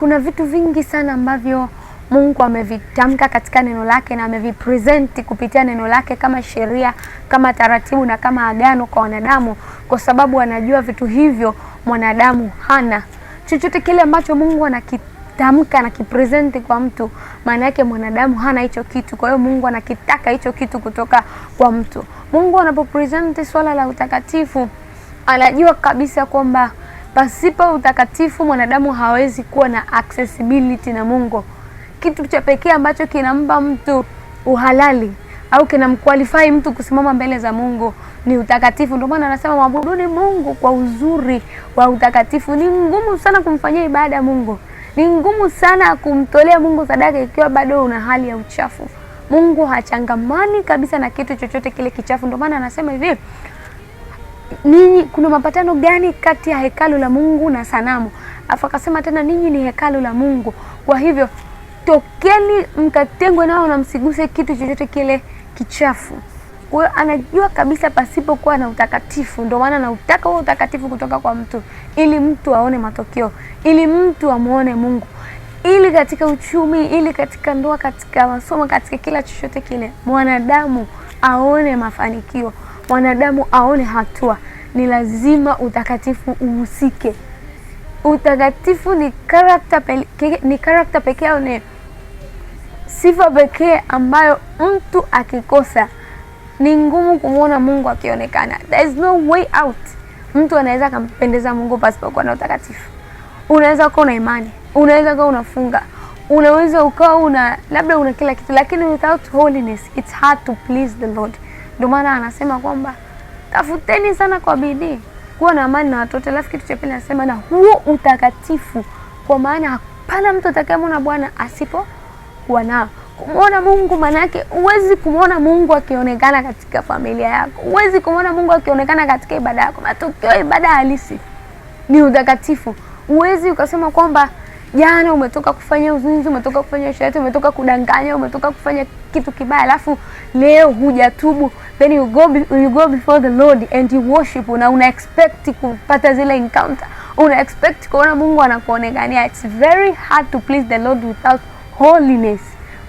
Kuna vitu vingi sana ambavyo Mungu amevitamka katika neno lake na amevipresent kupitia neno lake kama sheria, kama taratibu na kama agano kwa wanadamu, kwa sababu anajua vitu hivyo mwanadamu hana. Chochote kile ambacho Mungu anakitamka na kipresent kwa mtu, maana yake mwanadamu hana hicho kitu. Kwa hiyo Mungu anakitaka hicho kitu kutoka kwa mtu. Mungu anapopresent swala la utakatifu, anajua kabisa kwamba pasipo utakatifu mwanadamu hawezi kuwa na accessibility na Mungu. Kitu cha pekee ambacho kinampa mtu uhalali au kinamqualify mtu kusimama mbele za Mungu ni utakatifu. Ndio maana anasema mwabuduni Mungu kwa uzuri wa utakatifu. Ni ngumu sana kumfanyia ibada Mungu. Ni ngumu sana kumtolea Mungu sadaka ikiwa bado una hali ya uchafu. Mungu hachangamani kabisa na kitu chochote kile kichafu. Ndio maana anasema hivi, ninyi kuna mapatano gani kati ya hekalu la Mungu na sanamu? Afa akasema tena ninyi ni hekalu la Mungu. Kwa hivyo tokeni mkatengwe nao na msiguse kitu chochote kile kichafu. Kwa hiyo anajua kabisa pasipo kuwa na utakatifu, ndio maana anautaka huo utakatifu kutoka kwa mtu, ili mtu aone matokeo, ili mtu amuone Mungu, ili katika uchumi, ili katika ndoa, katika masomo, katika kila chochote kile mwanadamu aone mafanikio, mwanadamu aone hatua. Ni lazima utakatifu uhusike. Utakatifu ni character pekee au ni sifa pekee ambayo mtu akikosa ni ngumu kumuona Mungu akionekana. There is no way out. Mtu anaweza kumpendeza Mungu pasipo na utakatifu. Unaweza kuwa na imani, unaweza kuwa unafunga, unaweza ukawa labda una kila kitu, lakini without holiness it's hard to please the Lord. Ndio maana anasema kwamba tafuteni sana kwa bidii kuwa na amani na watoto. Alafu kitu cha pili anasema na huo utakatifu, kwa maana hapana mtu atakayemwona Bwana asipo kuwa nao. Kumuona Mungu maana yake huwezi kumuona Mungu akionekana katika familia yako. Huwezi kumuona Mungu akionekana katika ibada yako. Matokeo ya ibada halisi ni utakatifu. Huwezi ukasema kwamba jana umetoka kufanya uzinzi, umetoka kufanya uasherati, umetoka kudanganya, umetoka kufanya kitu kibaya, alafu leo hujatubu, then you go before the Lord and you worship, na una expect kupata zile encounter, una expect kuona Mungu anakuonekania. It's very hard to please the Lord without holiness.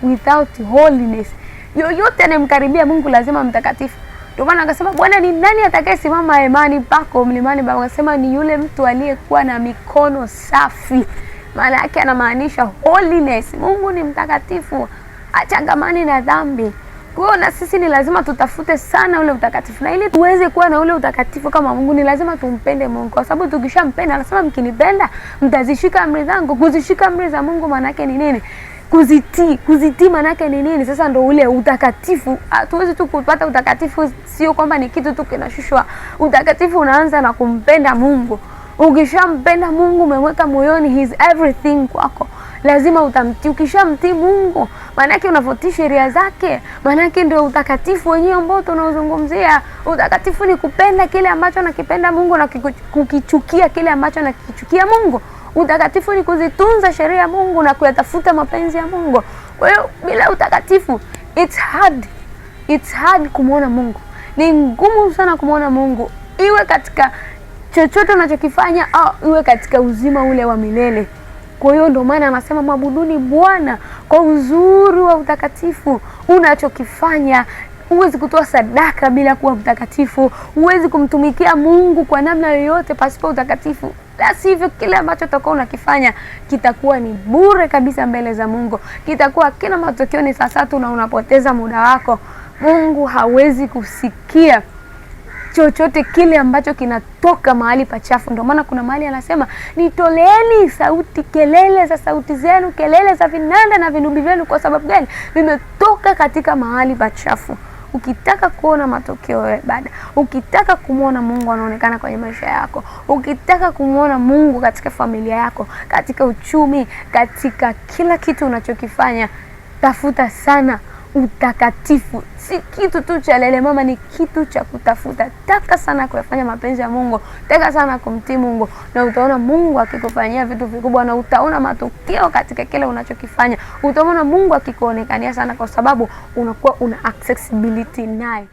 Without holiness, yoyote anemkaribia Mungu lazima mtakatifu. Ndio maana akasema Bwana ni nani atakayesimama hemani pako mlimani pako? Akasema ni yule mtu aliyekuwa na mikono safi. Maana yake anamaanisha holiness. Mungu ni mtakatifu, achangamani na dhambi. Kwa hiyo na sisi ni lazima tutafute sana ule utakatifu, na ili tuweze kuwa na ule utakatifu kama Mungu ni lazima tumpende Mungu, kwa sababu tukishampenda, anasema mkinipenda mtazishika amri zangu. Kuzishika amri za Mungu maana yake ni nini? Kuzitii maana yake ni nini? Sasa ndo ule utakatifu. Hatuwezi tu kupata utakatifu, sio kwamba ni kitu tu kinashushwa. Utakatifu unaanza na kumpenda Mungu. Ukishampenda Mungu, umemweka moyoni, he is everything kwako, lazima utamtii. Ukishamtii Mungu, maana yake unafuatia sheria zake, maana yake ndio utakatifu wenyewe ambao tunaozungumzia. Utakatifu ni kupenda kile ambacho anakipenda Mungu na kukichukia kile ambacho anakichukia Mungu. Utakatifu ni kuzitunza sheria ya Mungu na kuyatafuta mapenzi ya Mungu. Kwa hiyo bila utakatifu it's hard kumuona Mungu. Ni ngumu sana kumuona Mungu, iwe katika chochote unachokifanya au iwe katika uzima ule wa milele. Kwa hiyo ndio maana anasema mwabuduni Bwana kwa uzuri wa utakatifu unachokifanya. Huwezi kutoa sadaka bila kuwa mtakatifu. Huwezi kumtumikia Mungu kwa namna yoyote pasipo utakatifu. La sivyo kile ambacho utakuwa unakifanya kitakuwa ni bure kabisa mbele za Mungu. Kitakuwa kina matokeo ni sasa tu na unapoteza muda wako. Mungu hawezi kusikia chochote kile ambacho kinatoka mahali pachafu. Ndio maana kuna mahali anasema nitoleeni sauti, kelele za sauti zenu, kelele za vinanda na vinubi vyenu. Kwa sababu gani? Vimetoka katika mahali pachafu. Ukitaka kuona matokeo ya ibada, ukitaka kumuona Mungu anaonekana kwenye maisha yako, ukitaka kumuona Mungu katika familia yako, katika uchumi, katika kila kitu unachokifanya, tafuta sana utakatifu. Si kitu tu cha lele mama, ni kitu cha kutafuta. Taka sana kuyafanya mapenzi ya Mungu, taka sana kumtii Mungu, na utaona Mungu akikufanyia vitu vikubwa, na utaona matokeo katika kile unachokifanya. Utaona Mungu akikuonekania sana, kwa sababu unakuwa una accessibility naye.